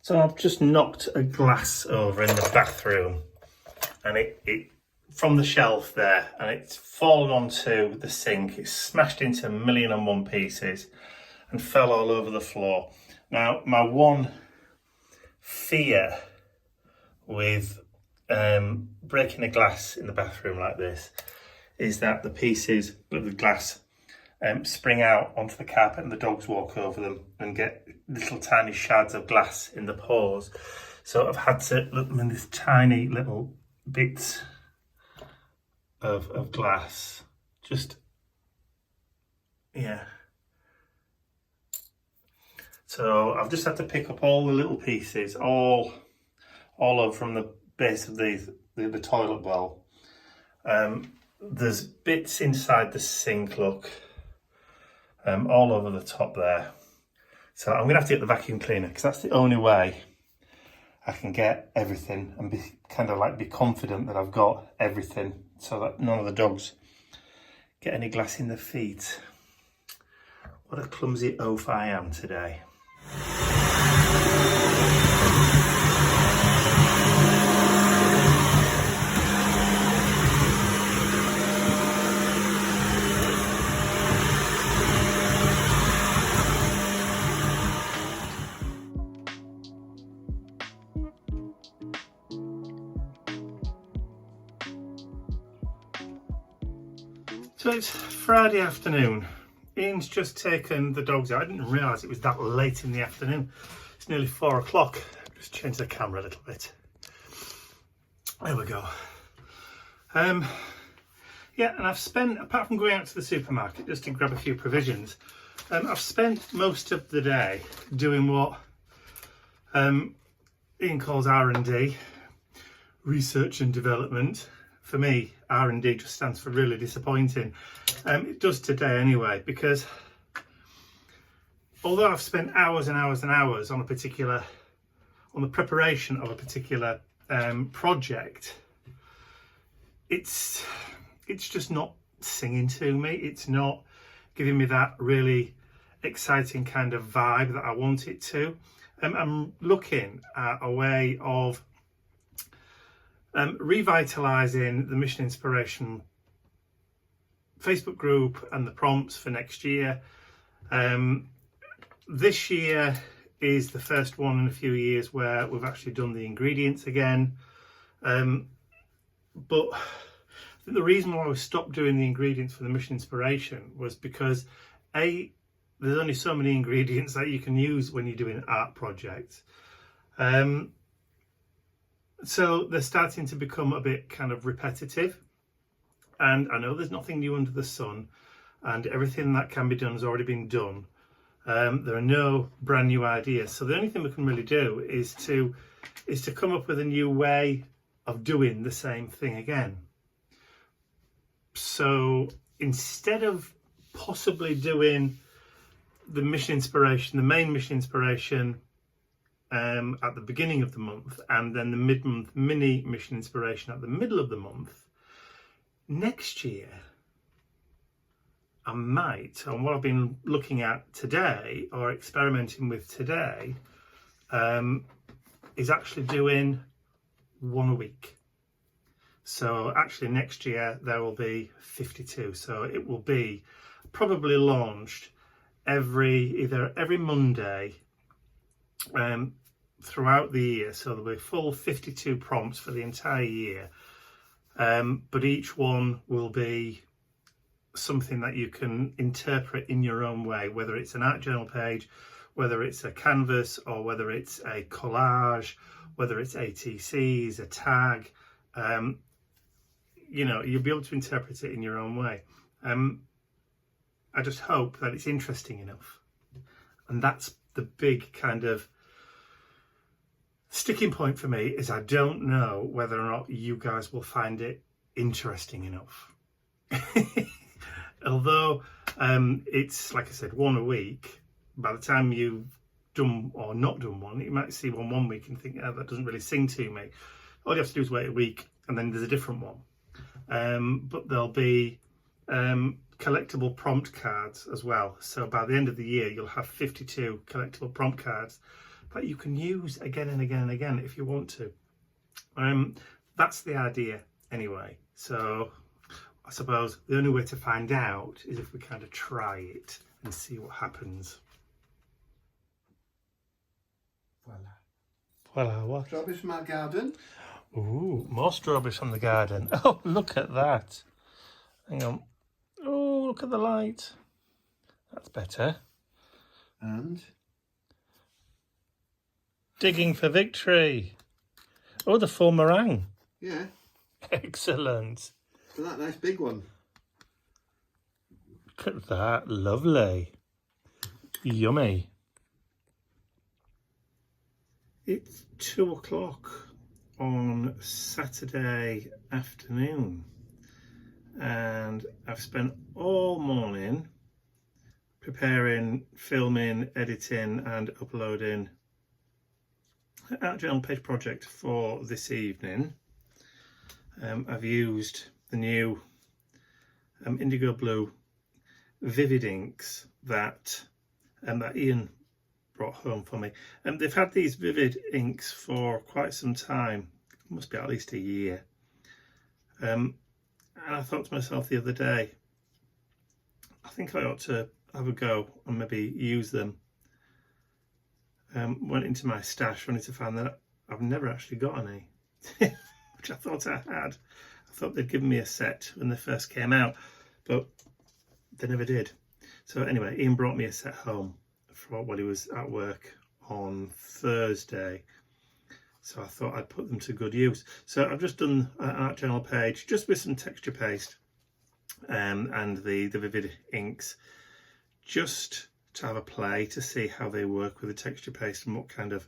So I've just knocked a glass over in the bathroom, and it from the shelf there, and it's fallen onto the sink. It's smashed into 1,000,001 pieces and fell all over the floor. Now, my one fear with breaking a glass in the bathroom like this is that the pieces of the glass spring out onto the carpet and the dogs walk over them and get little tiny shards of glass in the pores. So I've had to look them in this tiny little bits of glass. Just, yeah. So I've just had to pick up all the little pieces, all over from the base of the toilet bowl. There's bits inside the sink, look, all over the top there. So I'm gonna have to get the vacuum cleaner, because that's the only way I can get everything and be confident that I've got everything, so that none of the dogs get any glass in their feet. What a clumsy oaf I am today. So it's Friday afternoon. Ian's just taken the dogs out. I didn't realise it was that late in the afternoon. It's nearly 4 o'clock. Just change the camera a little bit. There we go. Yeah, and I've spent, apart from going out to the supermarket just to grab a few provisions, I've spent most of the day doing what Ian calls R&D, research and development. For me, R&D just stands for really disappointing. It does today anyway, because although I've spent hours and hours and hours on the preparation of a particular project, it's just not singing to me. It's not giving me that really exciting kind of vibe that I want it to. I'm looking at a way of revitalising the Mission Inspiration Facebook group and the prompts for next year. This year is the first one in a few years where we've actually done the ingredients again. But the reason why we stopped doing the ingredients for the Mission Inspiration was because there's only so many ingredients that you can use when you're doing art projects. So they're starting to become a bit kind of repetitive. And I know there's nothing new under the sun, and everything that can be done has already been done. There are no brand new ideas. So the only thing we can really do is to come up with a new way of doing the same thing again. So instead of possibly doing the Mission Inspiration, the main Mission Inspiration at the beginning of the month, and then the mid-month mini Mission Inspiration at the middle of the month, next year I might, and what I've been looking at today or experimenting with today, is actually doing one a week. So actually next year there will be 52. So it will be probably launched either every Monday throughout the year. So there'll be full 52 prompts for the entire year. But each one will be something that you can interpret in your own way, whether it's an art journal page, whether it's a canvas, or whether it's a collage, whether it's ATCs, a tag. You'll be able to interpret it in your own way. I just hope that it's interesting enough. And that's the big kind of sticking point for me, is I don't know whether or not you guys will find it interesting enough. Although it's, like I said, one a week, by the time you've done or not done one, you might see one week and think, oh, that doesn't really sing to me. All you have to do is wait a week and then there's a different one. But there'll be collectible prompt cards as well. So by the end of the year, you'll have 52 collectible prompt cards that you can use again and again and again if you want to. That's the idea anyway. So I suppose the only way to find out is if we kind of try it and see what happens. Voila. Voila, what? Strawberries from our garden. Ooh, more strawberries from the garden. Oh, look at that. Hang on. Oh, look at the light. That's better. And digging for victory. Oh, the full meringue. yeah. Excellent. So that nice big one. Look at that. Lovely. Yummy. It's 2 o'clock on Saturday afternoon, and I've spent all morning preparing, filming, editing and uploading our journal page project for this evening. I've used the new indigo blue vivid inks that Ian brought home for me. They've had these vivid inks for quite some time. It must be at least a year. And I thought to myself the other day, I think I ought to have a go and maybe use them. Went into my stash only to find that I've never actually got any, which I thought I had. I thought they'd given me a set when they first came out, but they never did. So anyway, Ian brought me a set home while he was at work on Thursday. So I thought I'd put them to good use. So I've just done an art journal page just with some texture paste and the vivid inks, just to have a play to see how they work with the texture paste and what kind of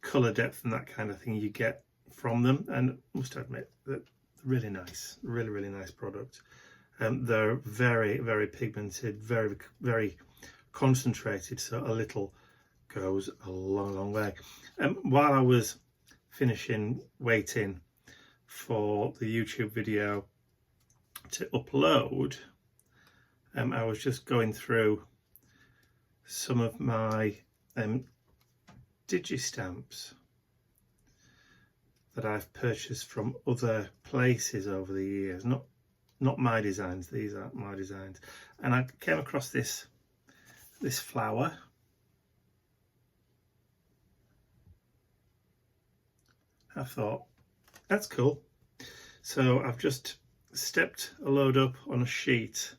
colour depth and that kind of thing you get from them. And I must admit that really nice, really nice product. They're very, very pigmented, very, very concentrated, so a little goes a long way. While I was waiting for the YouTube video to upload, I was just going through some of my digi-stamps that I've purchased from other places over the years. Not my designs, these aren't my designs. And I came across this flower. I thought, that's cool. So I've just stepped a load up on a sheet,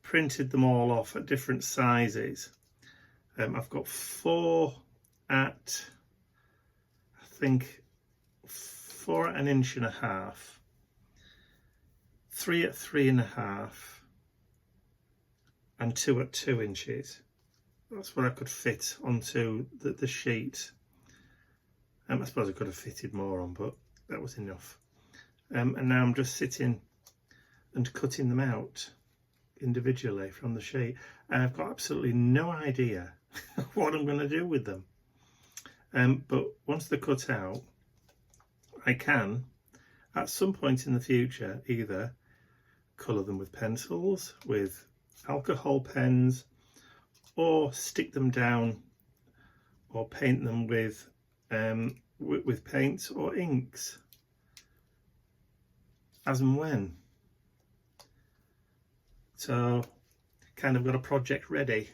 printed them all off at different sizes. I've got 4 at, I think, 4 at 1.5 inches, 3 at 3.5 inches, and 2 at 2 inches. That's what I could fit onto the sheet. I suppose I could have fitted more on, but that was enough. And now I'm just sitting and cutting them out individually from the sheet, and I've got absolutely no idea what I'm going to do with them. But once they're cut out, I can, at some point in the future, either colour them with pencils, with alcohol pens, or stick them down or paint them with paints or inks, as and when. So kind of got a project ready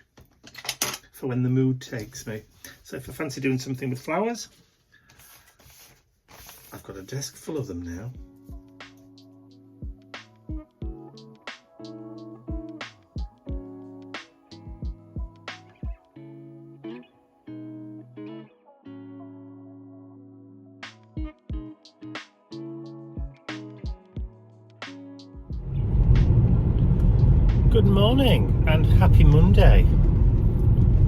for when the mood takes me. So if I fancy doing something with flowers, I've got a desk full of them now. Good morning and happy Monday.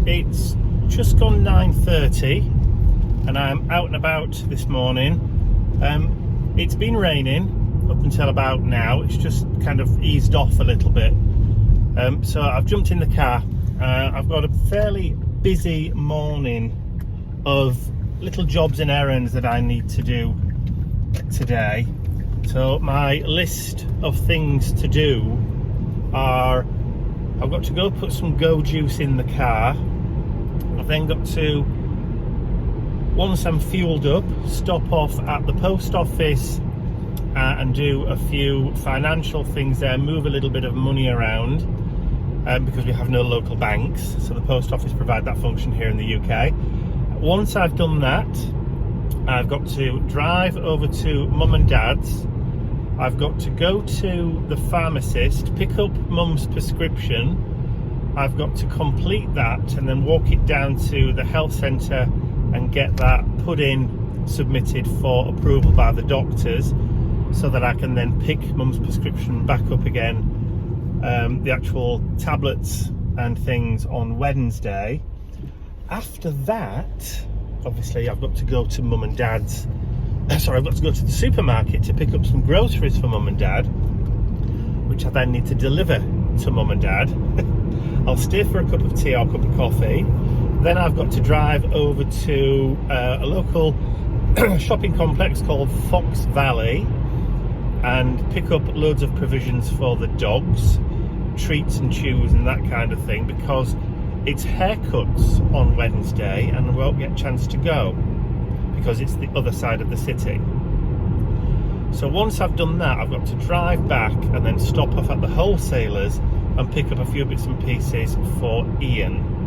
It's just gone 9:30 and I'm out and about this morning. It's been raining up until about now. It's just kind of eased off a little bit. So I've jumped in the car. I've got a fairly busy morning of little jobs and errands that I need to do today. So my list of things to do are, I've got to go put some go juice in the car. I've then got to once I'm fueled up, stop off at the post office and do a few financial things there, move a little bit of money around because we have no local banks, so the post office provide that function here in the UK. Once I've done that, I've got to drive over to mum and dad's. I've got to go to the pharmacist, pick up mum's prescription. I've got to complete that and then walk it down to the health centre and get that put in, submitted for approval by the doctors, so that I can then pick mum's prescription back up again, the actual tablets and things on Wednesday. After that, obviously I've got to go to mum and dad's. Sorry, I've got to go to the supermarket to pick up some groceries for mum and dad, which I then need to deliver to mum and dad. I'll stay for a cup of tea or a cup of coffee. Then I've got to drive over to a local shopping complex called Fox Valley and pick up loads of provisions for the dogs, treats and chews and that kind of thing, because it's haircuts on Wednesday and I won't get a chance to go because it's the other side of the city. So once I've done that, I've got to drive back and then stop off at the wholesalers and pick up a few bits and pieces for Ian.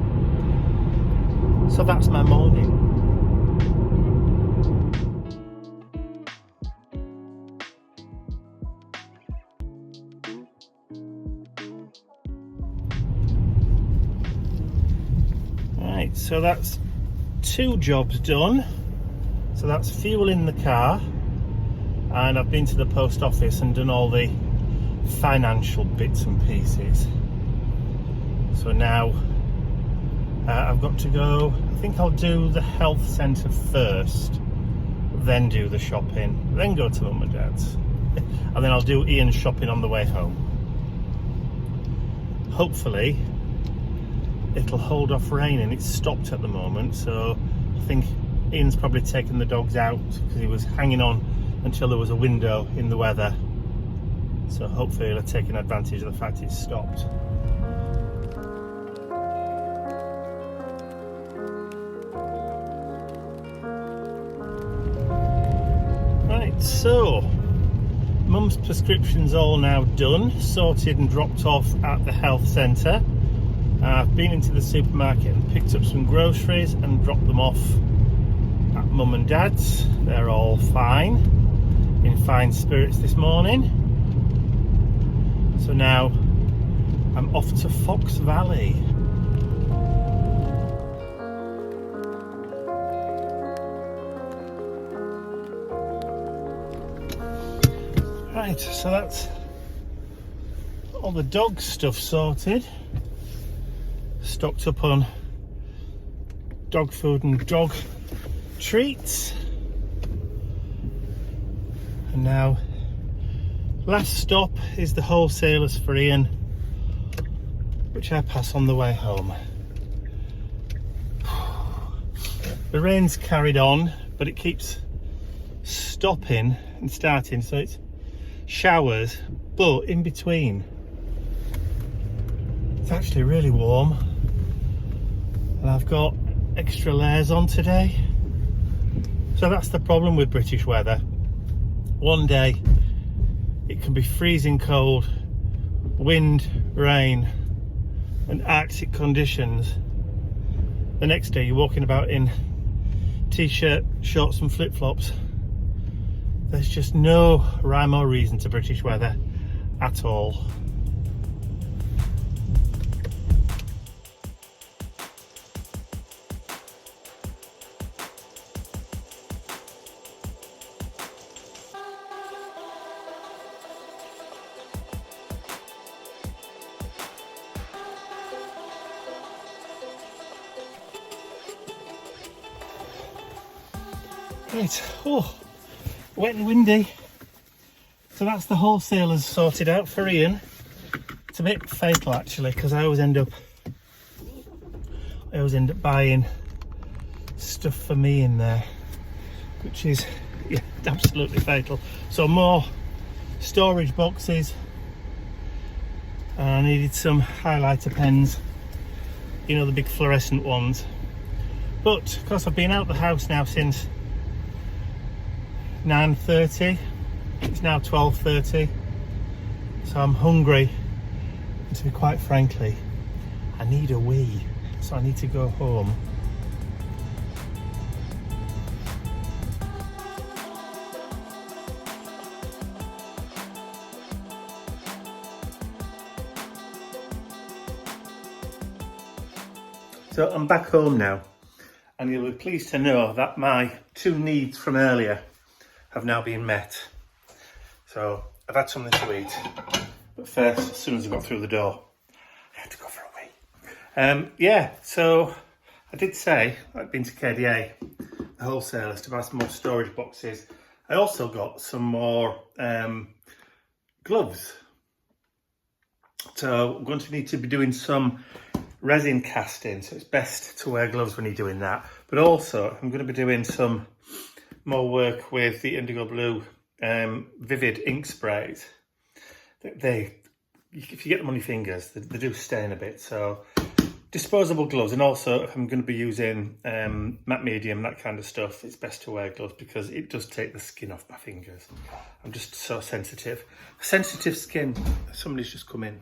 So that's my morning. Right, so that's 2 jobs done. So that's fuel in the car, and I've been to the post office and done all the financial bits and pieces. So now I've got to go, I think I'll do the health centre first, then do the shopping, then go to mum and dad's, and then I'll do Ian's shopping on the way home. Hopefully it'll hold off raining. It's stopped at the moment, so I think Ian's probably taken the dogs out because he was hanging on until there was a window in the weather, so hopefully he'll have taken advantage of the fact it's stopped. Right, so mum's prescription's all now done, sorted and dropped off at the health centre. I've been into the supermarket and picked up some groceries and dropped them off at mum and dad's. They're all fine, in fine spirits this morning. So now I'm off to Fox Valley. Right, so that's all the dog stuff sorted. Stocked up on dog food and dog treats. And now last stop is the wholesalers for Ian, which I pass on the way home. The rain's carried on, but it keeps stopping and starting, so it's showers, but in between it's actually really warm. And I've got extra layers on today. So that's the problem with British weather. One day it can be freezing cold, wind, rain and Arctic conditions. The next day you're walking about in t-shirt, shorts and flip-flops. There's just no rhyme or reason to British weather at all. Right, oh, wet and windy. So that's the wholesalers sorted out for Ian. It's a bit fatal actually, because I always end up buying stuff for me in there, which is absolutely fatal. So more storage boxes, and I needed some highlighter pens, you know, the big fluorescent ones. But of course I've been out the house now since 9:30. It's now 12:30, so I'm hungry, and to be quite frankly, I need a wee, so I need to go home. So I'm back home now, and you'll be pleased to know that my 2 needs from earlier have now been met. So I've had something to eat, but first, as soon as I got through the door, I had to go for a wee. Yeah, so I did say I'd been to KDA, the wholesalers, to buy some more storage boxes. I also got some more gloves. So I'm going to need to be doing some resin casting, so it's best to wear gloves when you're doing that. But also, I'm going to be doing some more work with the indigo blue vivid ink sprays. They, if you get them on your fingers, they do stain a bit. So disposable gloves, and also if I'm going to be using matte medium, that kind of stuff, it's best to wear gloves because it does take the skin off my fingers. I'm just so sensitive. Sensitive skin. Somebody's just come in.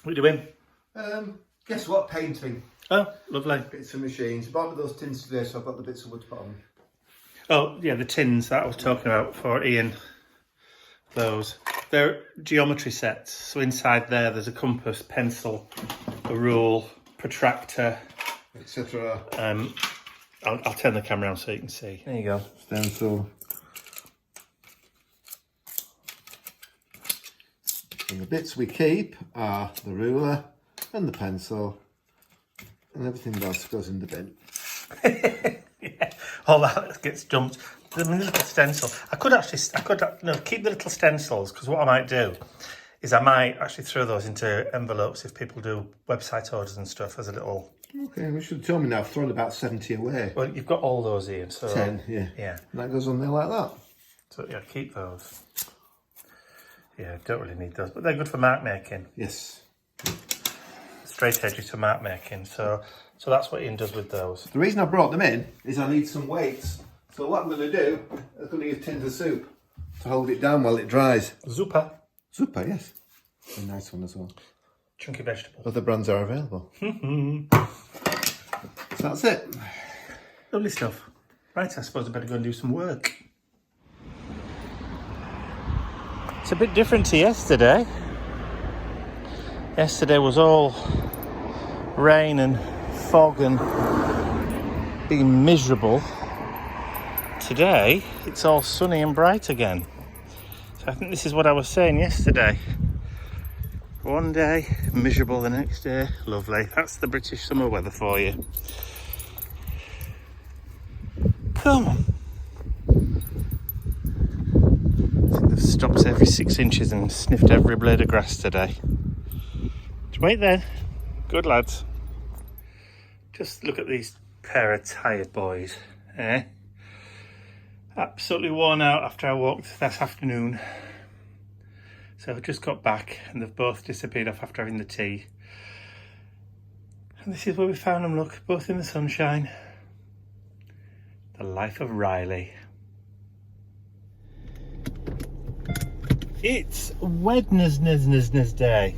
What are you doing? Guess what? Painting. Oh, lovely. Bits of machines. Bought those tins today, so I've got the bits of wood to put on. Oh, yeah, the tins that I was talking about for Ian. Those. They're geometry sets. So inside there's a compass, pencil, a rule, protractor, etc. I'll turn the camera around so you can see. There you go. Stencil. And the bits we keep are the ruler and the pencil, and everything else goes in the bin. Yeah, all that gets dumped. I mean, the little stencil. I could keep the little stencils, because what I might do is I might actually throw those into envelopes if people do website orders and stuff as a little. Okay, you should have told me now. I've thrown about 70 away. Well, you've got all those, Ian. So 10, yeah. Yeah. And that goes on there like that. So yeah, keep those. Yeah, don't really need those, but they're good for mark making. Yes. Straight edges for mark making. So that's what Ian does with those. The reason I brought them in is I need some weights. So what I'm going to do, I'm going to use tins of soup to hold it down while it dries. Zuppa. Zuppa, yes. A nice one as well. Chunky vegetable. Other brands are available. So that's it. Lovely stuff. Right, I suppose I better go and do some work. It's a bit different to yesterday. Yesterday was all rain and fog and being miserable. Today, it's all sunny and bright again. So I think this is what I was saying yesterday. One day, miserable, the next day, lovely. That's the British summer weather for you. Come on. I think they've stopped every 6 inches and sniffed every blade of grass today. Just wait there. Good lads. Just look at these pair of tired boys. Eh? Absolutely worn out after I walked this afternoon. So I've just got back and they've both disappeared off after having the tea. And this is where we found them, look, both in the sunshine. The life of Riley. It's Wednesday.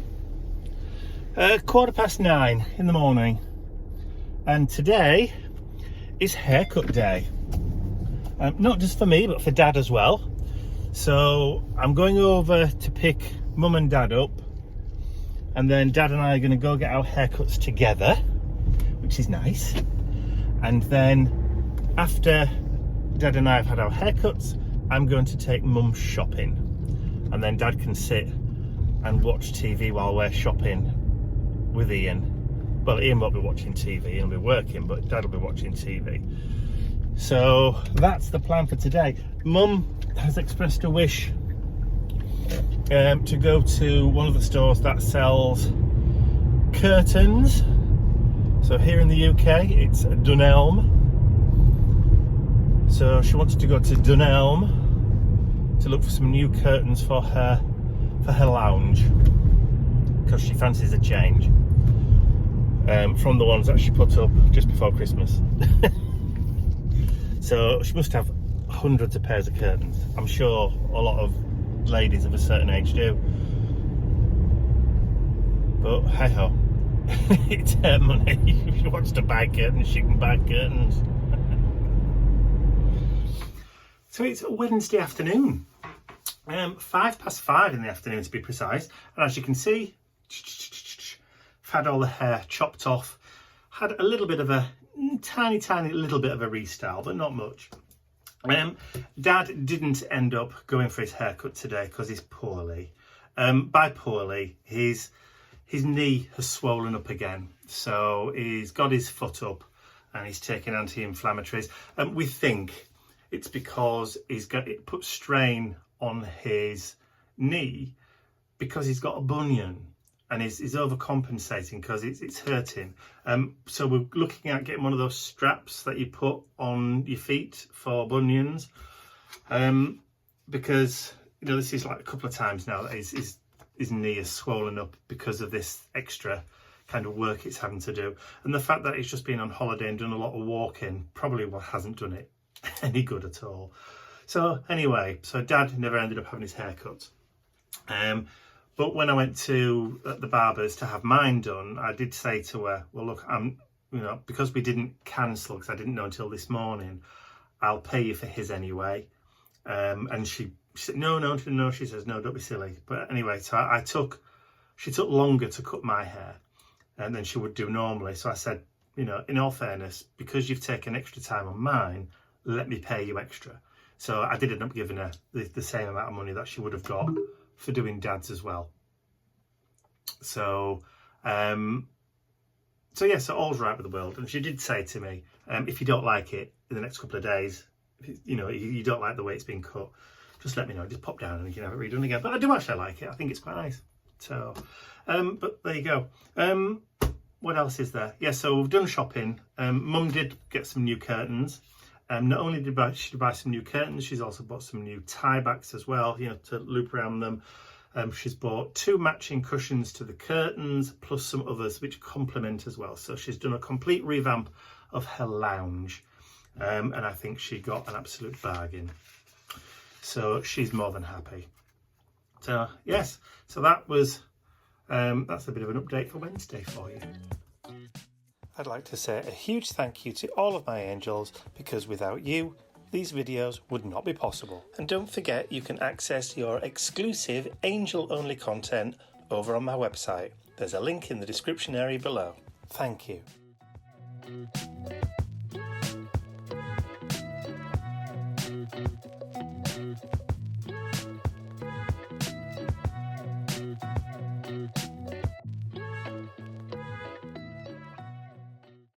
9:15 in the morning. And today is haircut day. Not just for me, but for Dad as well. So I'm going over to pick Mum and Dad up, and then Dad and I are going to go get our haircuts together, which is nice. And then after Dad and I have had our haircuts, I'm going to take Mum shopping, and then Dad can sit and watch TV while we're shopping with Ian. Well, Ian won't be watching TV, he'll be working, but Dad will be watching TV. So that's the plan for today. Mum has expressed a wish to go to one of the stores that sells curtains. So here in the UK, it's Dunelm. So she wanted to go to Dunelm to look for some new curtains for her lounge, because she fancies a change. from the ones that she put up just before Christmas. So she must have hundreds of pairs of curtains. I'm sure a lot of ladies of a certain age do. But hey ho, it's her money. If she wants to buy curtains, she can buy curtains. So it's Wednesday afternoon, 5:05 in the afternoon to be precise. And as you can see, I've had all the hair chopped off, had a little bit of a tiny little bit of a restyle, but not much. Dad didn't end up going for his haircut today because he's poorly. By poorly, his knee has swollen up again, so he's got his foot up and he's taking anti-inflammatories. We think it's because it puts strain on his knee because he's got a bunion and he's overcompensating because it's hurting. So we're looking at getting one of those straps that you put on your feet for bunions, because this is like a couple of times now that his knee is swollen up because of this extra kind of work it's having to do, and the fact that he's just been on holiday and done a lot of walking probably hasn't done it any good at all. So anyway, Dad never ended up having his hair cut. But when I went to the barber's to have mine done, I did say to her, well, look, because we didn't cancel, because I didn't know until this morning, I'll pay you for his anyway. And she said, no, she says, no, don't be silly. But anyway, so she took longer to cut my hair than she would do normally. So I said, in all fairness, because you've taken extra time on mine, let me pay you extra. So I did end up giving her the same amount of money that she would have got for doing Dad's as well. So so all's right with the world. And she did say to me, if you don't like it in the next couple of days, you don't like the way it's been cut, just let me know, just pop down and you can have it redone again. But I do actually like it. I think it's quite nice. So but there you go. What else is there? Yeah, so we've done shopping. Mum did get some new curtains. Not only did she buy some new curtains, she's also bought some new tie backs as well, to loop around them. She's bought 2 matching cushions to the curtains, plus some others which complement as well. So she's done a complete revamp of her lounge, and I think she got an absolute bargain. So she's more than happy. So yes, so that's a bit of an update for Wednesday for you. I'd like to say a huge thank you to all of my angels, because without you, these videos would not be possible. And don't forget, you can access your exclusive angel-only content over on my website. There's a link in the description area below. Thank you.